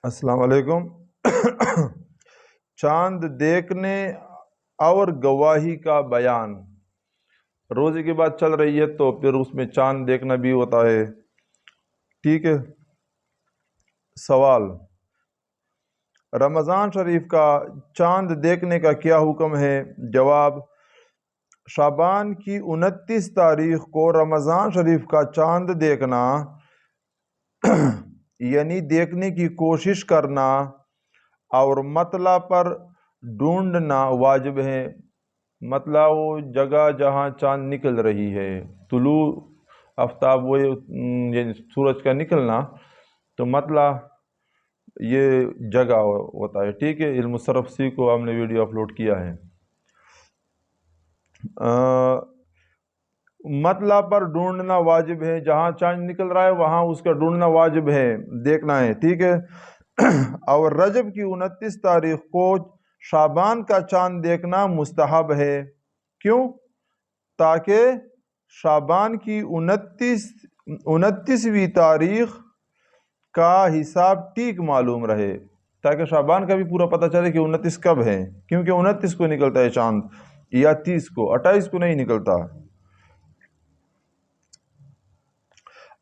السلام علیکم۔ چاند دیکھنے اور گواہی کا بیان روزے کی بات چل رہی ہے تو پھر اس میں چاند دیکھنا بھی ہوتا ہے، ٹھیک ہے۔ سوال: رمضان شریف کا چاند دیکھنے کا کیا حکم ہے؟ جواب: شعبان کی 29 تاریخ کو رمضان شریف کا چاند دیکھنا یعنی دیکھنے کی کوشش کرنا اور مطلع پر ڈھونڈنا واجب ہے۔ مطلع وہ جگہ جہاں چاند نکل رہی ہے، طلوع آفتاب وہ یعنی سورج کا نکلنا، تو مطلع یہ جگہ ہوتا ہے، ٹھیک ہے۔ علم صرف سی کو ہم نے ویڈیو اپلوڈ کیا ہے۔ مطلع پر ڈھونڈنا واجب ہے، جہاں چاند نکل رہا ہے وہاں اس کا ڈھونڈنا واجب ہے، دیکھنا ہے، ٹھیک ہے۔ اور رجب کی 29 تاریخ کو شعبان کا چاند دیکھنا مستحب ہے۔ کیوں؟ تاکہ شعبان کی 29ویں تاریخ کا حساب ٹھیک معلوم رہے، تاکہ شعبان کا بھی پورا پتہ چلے کہ 29 کب ہے، کیونکہ 29 کو نکلتا ہے چاند، یا 30 کو، 28 کو نہیں نکلتا۔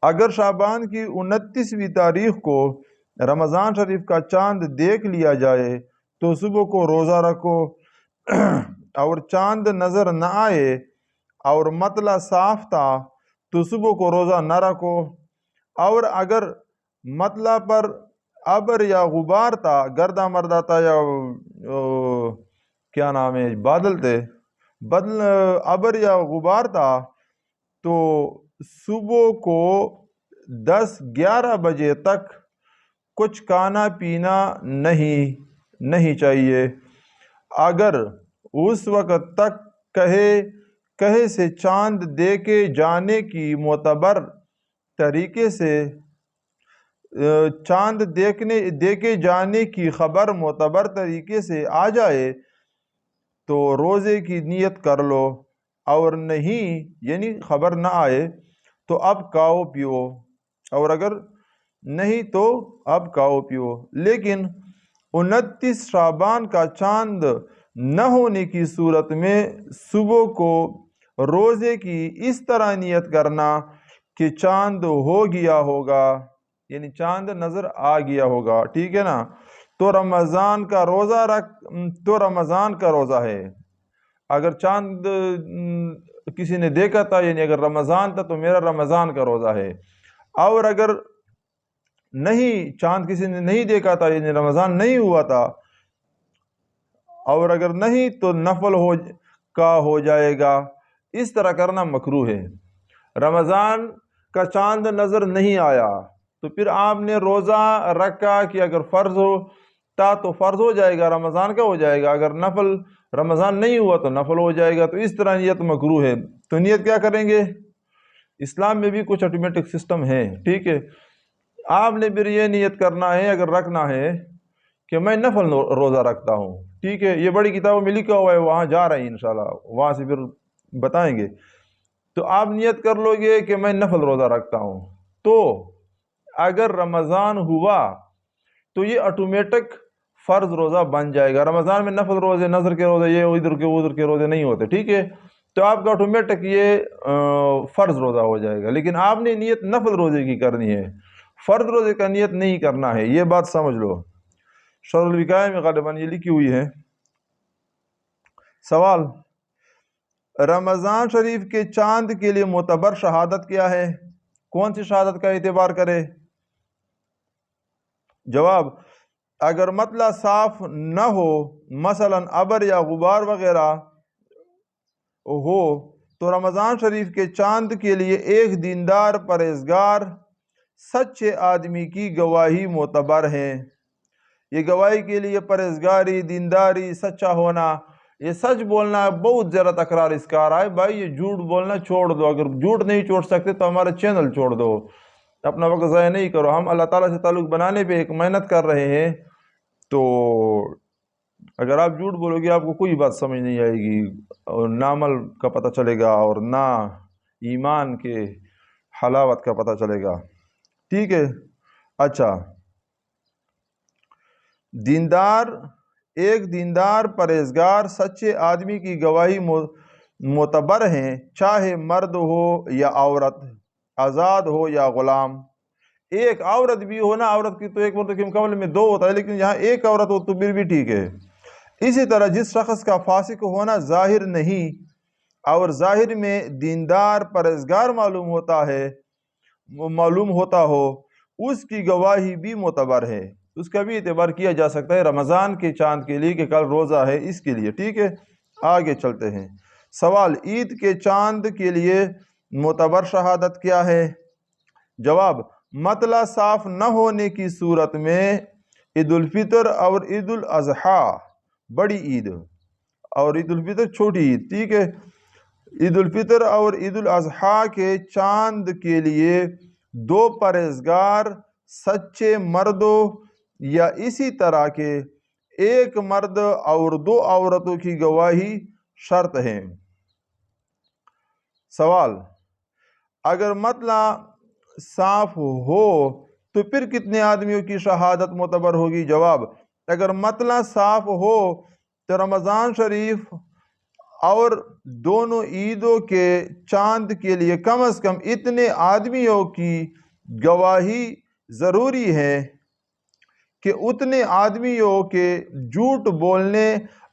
اگر شعبان کی 29ویں تاریخ کو رمضان شریف کا چاند دیکھ لیا جائے تو صبح کو روزہ رکھو، اور چاند نظر نہ آئے اور مطلع صاف تھا تو صبح کو روزہ نہ رکھو، اور اگر مطلع پر ابر یا غبار تھا، گردہ مردہ تھا، یا کیا نام ہے، بادل تھے، ابر یا غبار تھا، تو صبح کو 10-11 بجے تک کچھ کھانا پینا نہیں چاہیے۔ اگر اس وقت تک کہے سے چاند دیکھے جانے کی معتبر طریقے سے چاند دیکھے جانے کی خبر معتبر طریقے سے آ جائے تو روزے کی نیت کر لو، اور نہیں یعنی خبر نہ آئے تو اب کھاؤ پیو، اور اگر نہیں تو اب کھاؤ پیو۔ لیکن 29 شعبان کا چاند نہ ہونے کی صورت میں صبح کو روزے کی اس طرح نیت کرنا کہ چاند ہو گیا ہوگا، یعنی چاند نظر آ گیا ہوگا، ٹھیک ہے نا، تو رمضان کا روزہ ہے۔ اگر چاند کسی نے دیکھا تھا، یعنی اگر رمضان تھا تو میرا رمضان کا روزہ ہے، اور اگر نہیں، چاند کسی نے نہیں دیکھا تھا، یعنی رمضان نہیں ہوا تھا، اور اگر نہیں تو نفل ہو جائے گا۔ اس طرح کرنا مکروہ ہے۔ رمضان کا چاند نظر نہیں آیا تو پھر آپ نے روزہ رکھا کہ اگر فرض ہوتا تو فرض ہو جائے گا، رمضان کا ہو جائے گا، اگر نفل رمضان نہیں ہوا تو نفل ہو جائے گا، تو اس طرح نیت مکروہ ہے۔ تو نیت کیا کریں گے؟ اسلام میں بھی کچھ آٹومیٹک سسٹم ہے، ٹھیک ہے۔ آپ نے پھر یہ نیت کرنا ہے، اگر رکھنا ہے کہ میں نفل روزہ رکھتا ہوں، ٹھیک ہے، یہ بڑی کتابوں میں لکھا ہوا ہے، وہاں جا رہے ہیں انشاءاللہ، وہاں سے پھر بتائیں گے۔ تو آپ نیت کر لو گے کہ میں نفل روزہ رکھتا ہوں، تو اگر رمضان ہوا تو یہ آٹومیٹک فرض روزہ بن جائے گا۔ رمضان میں نفل روزے، نظر کے روزے، یہ ادھر کے روزے نہیں ہوتے، ٹھیک ہے، تو آپ کا آٹومیٹک یہ فرض روزہ ہو جائے گا۔ لیکن آپ نے نیت نفل روزے کی کرنی ہے، فرض روزے کا نیت نہیں کرنا ہے، یہ بات سمجھ لو۔ شرح الوقائے میں غالباً یہ لکھی ہوئی ہے۔ سوال: رمضان شریف کے چاند کے لیے معتبر شہادت کیا ہے؟ کون سی شہادت کا اعتبار کرے؟ جواب: اگر مطلع صاف نہ ہو، مثلا ابر یا غبار وغیرہ ہو، تو رمضان شریف کے چاند کے لیے ایک دیندار پرہیزگار سچے آدمی کی گواہی معتبر ہے۔ یہ گواہی کے لیے پرہیزگاری، دینداری، سچا ہونا، یہ سچ بولنا بہت زیادہ تکرار اس کا آ رہا ہے۔ بھائی یہ جھوٹ بولنا چھوڑ دو، اگر جھوٹ نہیں چھوڑ سکتے تو ہمارا چینل چھوڑ دو، اپنا وقت ضائع نہیں کرو۔ ہم اللہ تعالیٰ سے تعلق بنانے پہ ایک محنت کر رہے ہیں، تو اگر آپ جھوٹ بولو گے آپ کو کوئی بات سمجھ نہیں آئے گی، اور نہ عمل کا پتہ چلے گا اور نہ ایمان کے حلاوت کا پتہ چلے گا، ٹھیک ہے۔ اچھا، دیندار ایک دیندار پرہیزگار سچے آدمی کی گواہی معتبر ہیں، چاہے مرد ہو یا عورت، آزاد ہو یا غلام۔ ایک عورت بھی ہو نا، عورت کی تو ایک مرد کے مقابلے میں 2 ہوتا ہے، لیکن یہاں ایک عورت ہو تو پھر بھی ٹھیک ہے۔ اسی طرح جس شخص کا فاسق ہونا ظاہر نہیں اور ظاہر میں دیندار پرہیزگار معلوم ہوتا ہو، اس کی گواہی بھی معتبر ہے، اس کا بھی اعتبار کیا جا سکتا ہے رمضان کے چاند کے لیے کہ کل روزہ ہے اس کے لیے، ٹھیک ہے۔ آگے چلتے ہیں۔ سوال، عید کے چاند کے لیے معتبر شہادت کیا ہے؟ جواب، مطلع صاف نہ ہونے کی صورت میں عید الفطر اور عید الاضحیٰ بڑی عید اور عید الفطر چھوٹی عید، ٹھیک ہے، عید الفطر اور عید الاضحیٰ کے چاند کے لیے 2 پرہیزگار سچے مردوں یا اسی طرح کے ایک مرد اور 2 عورتوں کی گواہی شرط ہے۔ سوال، اگر مطلع صاف ہو تو پھر کتنے آدمیوں کی شہادت معتبر ہوگی؟ جواب، اگر مطلع صاف ہو تو رمضان شریف اور دونوں عیدوں کے چاند کے لیے کم از کم اتنے آدمیوں کی گواہی ضروری ہے کہ اتنے آدمیوں کے جھوٹ بولنے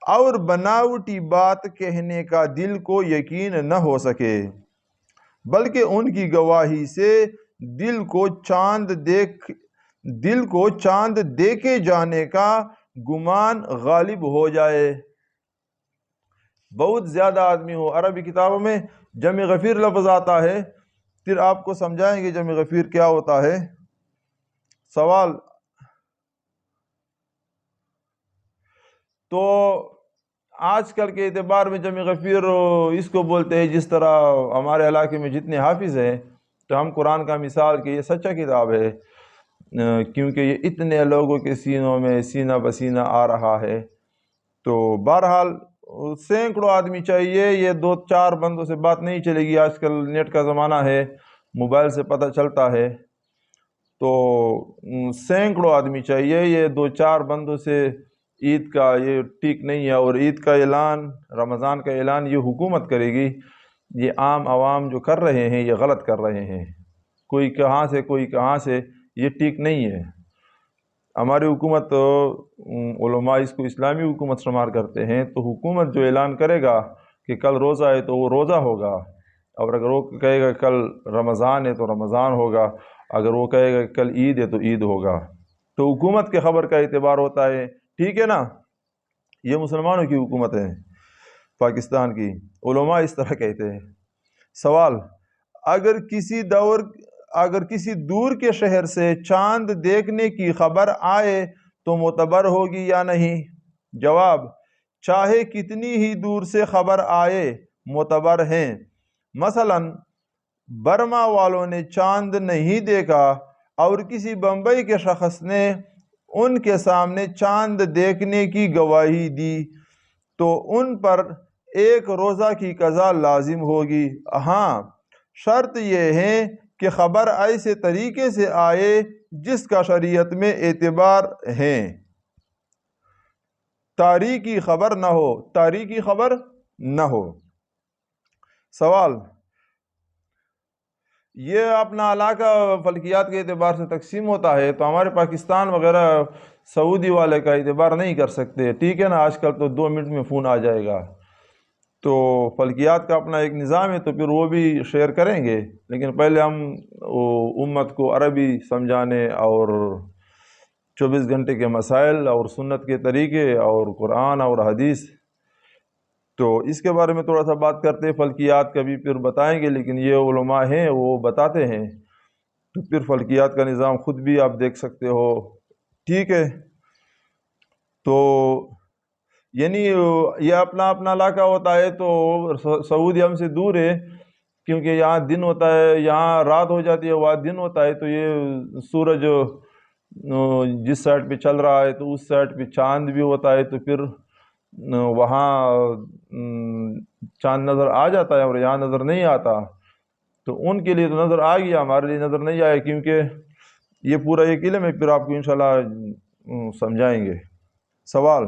اور بناوٹی بات کہنے کا دل کو یقین نہ ہو سکے، بلکہ ان کی گواہی سے دل کو چاند دیکھے جانے کا گمان غالب ہو جائے۔ بہت زیادہ آدمی ہو، عربی کتابوں میں جمع غفیر لفظ آتا ہے، پھر آپ کو سمجھائیں گے جمع غفیر کیا ہوتا ہے۔ سوال، تو آج کل کے اعتبار میں جمع غفیر اس کو بولتے ہیں، جس طرح ہمارے علاقے میں جتنے حافظ ہیں تو ہم قرآن کا مثال کہ یہ سچا کتاب ہے، کیونکہ یہ اتنے لوگوں کے سینوں میں سینہ بسینہ آ رہا ہے۔ تو بہرحال سینکڑوں آدمی چاہیے، یہ 2-4 بندوں سے بات نہیں چلے گی، آج کل نیٹ کا زمانہ ہے، موبائل سے پتہ چلتا ہے، تو سینکڑوں آدمی چاہیے، یہ 2-4 بندوں سے عید کا یہ ٹھیک نہیں ہے۔ اور عید کا اعلان، رمضان کا اعلان یہ حکومت کرے گی، یہ عام عوام جو کر رہے ہیں یہ غلط کر رہے ہیں، کوئی کہاں سے کوئی کہاں سے، یہ ٹھیک نہیں ہے۔ ہماری حکومت، علماء اس کو اسلامی حکومت شمار کرتے ہیں، تو حکومت جو اعلان کرے گا کہ کل روزہ ہے تو وہ روزہ ہوگا، اور اگر وہ کہے گا کل رمضان ہے تو رمضان ہوگا، اگر وہ کہے گا کل عید ہے تو عید ہوگا، تو حکومت کے خبر کا اعتبار ہوتا ہے، ٹھیک ہے نا۔ یہ مسلمانوں کی حکومت ہے پاکستان کی، علماء اس طرح کہتے ہیں۔ سوال، اگر کسی دور کے شہر سے چاند دیکھنے کی خبر آئے تو معتبر ہوگی یا نہیں؟ جواب، چاہے کتنی ہی دور سے خبر آئے معتبر ہیں۔ مثلا برما والوں نے چاند نہیں دیکھا اور کسی بمبئی کے شخص نے ان کے سامنے چاند دیکھنے کی گواہی دی تو ان پر 1 روزہ کی قضا لازم ہوگی۔ ہاں، شرط یہ ہے کہ خبر ایسے طریقے سے آئے جس کا شریعت میں اعتبار ہے، تاریخی خبر نہ ہو۔ سوال، یہ اپنا علاقہ فلکیات کے اعتبار سے تقسیم ہوتا ہے، تو ہمارے پاکستان وغیرہ سعودی والے کا اعتبار نہیں کر سکتے، ٹھیک ہے نا، آج کل تو 2 منٹ میں فون آ جائے گا، تو فلکیات کا اپنا ایک نظام ہے، تو پھر وہ بھی شیئر کریں گے، لیکن پہلے ہم امت کو عربی سمجھانے اور 24 گھنٹے کے مسائل اور سنت کے طریقے اور قرآن اور حدیث، تو اس کے بارے میں تھوڑا سا بات کرتے ہیں، فلکیات کا بھی پھر بتائیں گے، لیکن یہ علماء ہیں وہ بتاتے ہیں، تو پھر فلکیات کا نظام خود بھی آپ دیکھ سکتے ہو، ٹھیک ہے۔ تو یعنی یہ اپنا علاقہ ہوتا ہے، تو سعودی ہم سے دور ہے، کیونکہ یہاں دن ہوتا ہے، یہاں رات ہو جاتی ہے، وہاں دن ہوتا ہے، تو یہ سورج جس سائڈ پہ چل رہا ہے تو اس سائڈ پہ چاند بھی ہوتا ہے، تو پھر وہاں چاند نظر آ جاتا ہے اور یہاں نظر نہیں آتا، تو ان کے لیے تو نظر آ گیا، ہمارے لیے نظر نہیں آیا، کیونکہ یہ پورا ایک علم ہے، پھر آپ کو انشاءاللہ سمجھائیں گے۔ سوال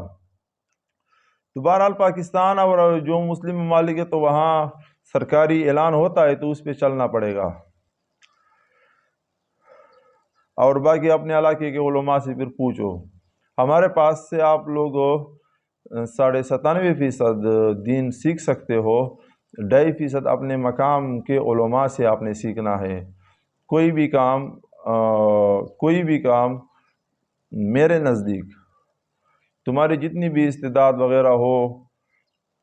تو بہرحال پاکستان اور جو مسلم ممالک ہے تو وہاں سرکاری اعلان ہوتا ہے تو اس پہ چلنا پڑے گا، اور باقی اپنے علاقے کے علماء سے پھر پوچھو۔ ہمارے پاس سے آپ لوگ 97.5% دین سیکھ سکتے ہو، 2.5% اپنے مقام کے علماء سے آپ نے سیکھنا ہے۔ کوئی بھی کام میرے نزدیک تمہاری جتنی بھی استعداد وغیرہ ہو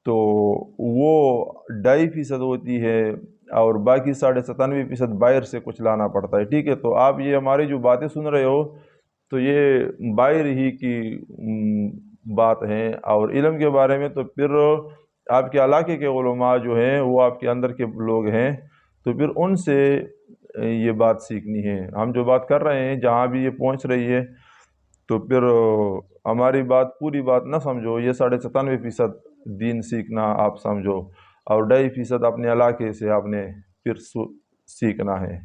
تو وہ 2.5% ہوتی ہے، اور باقی 97.5% باہر سے کچھ لانا پڑتا ہے، ٹھیک ہے؟ تو آپ یہ ہماری جو باتیں سن رہے ہو تو یہ باہر ہی کی بات ہے، اور علم کے بارے میں تو پھر آپ کے علاقے کے علماء جو ہیں وہ آپ کے اندر کے لوگ ہیں، تو پھر ان سے یہ بات سیکھنی ہے۔ ہم جو بات کر رہے ہیں جہاں بھی یہ پہنچ رہی ہے تو پھر ہماری بات پوری بات نہ سمجھو، یہ 97.5% دین سیکھنا آپ سمجھو، اور 2.5% اپنے علاقے سے آپ نے پھر سیکھنا ہے۔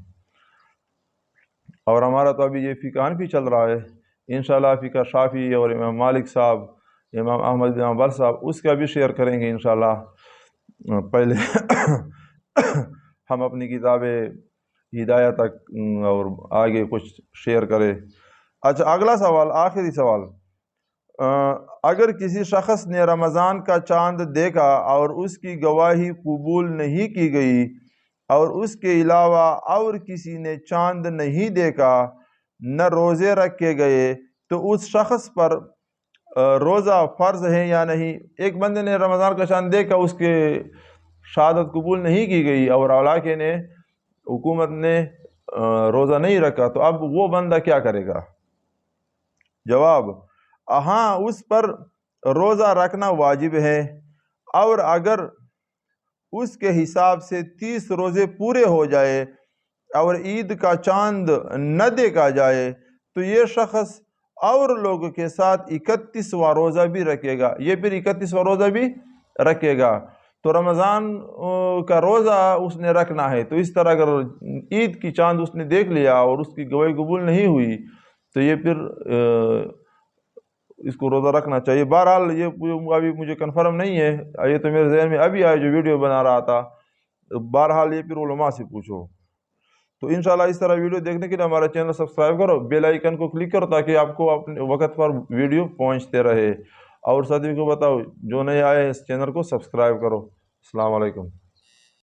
اور ہمارا تو ابھی یہ فقہ حنفی چل رہا ہے، انشاءاللہ فقہ شافعی اور امام مالک صاحب، امام احمد بن حنبل صاحب، اس کا بھی شیئر کریں گے انشاءاللہ۔ پہلے ہم اپنی کتابیں ہدایہ تک اور آگے کچھ شیئر کریں۔ اچھا، اگلا سوال، آخری سوال، اگر کسی شخص نے رمضان کا چاند دیکھا اور اس کی گواہی قبول نہیں کی گئی، اور اس کے علاوہ اور کسی نے چاند نہیں دیکھا، نہ روزے رکھے گئے، تو اس شخص پر روزہ فرض ہے یا نہیں؟ ایک بندے نے رمضان کا چاند دیکھا، اس کے شہادت قبول نہیں کی گئی، اور علاقے نے، حکومت نے روزہ نہیں رکھا، تو اب وہ بندہ کیا کرے گا؟ جواب، ہاں، اس پر روزہ رکھنا واجب ہے، اور اگر اس کے حساب سے 30 روزے پورے ہو جائے اور عید کا چاند نہ دیکھا جائے تو یہ شخص اور لوگوں کے ساتھ 31واں روزہ بھی رکھے گا، یہ پھر 31واں روزہ بھی رکھے گا۔ تو رمضان کا روزہ اس نے رکھنا ہے، تو اس طرح اگر عید کی چاند اس نے دیکھ لیا اور اس کی گواہی قبول نہیں ہوئی تو یہ پھر اس کو روزہ رکھنا چاہیے۔ بہرحال یہ ابھی مجھے کنفرم نہیں ہے، یہ تو میرے ذہن میں ابھی آیا جو ویڈیو بنا رہا تھا، بہرحال یہ پھر علماء سے پوچھو۔ تو انشاءاللہ اس طرح ویڈیو دیکھنے کے لیے ہمارا چینل سبسکرائب کرو، بیل آئیکن کو کلک کرو تاکہ آپ کو اپنے وقت پر ویڈیو پہنچتے رہے، اور ساتھی کو بتاؤ جو نئے آئے اس چینل کو سبسکرائب کرو۔ السلام علیکم۔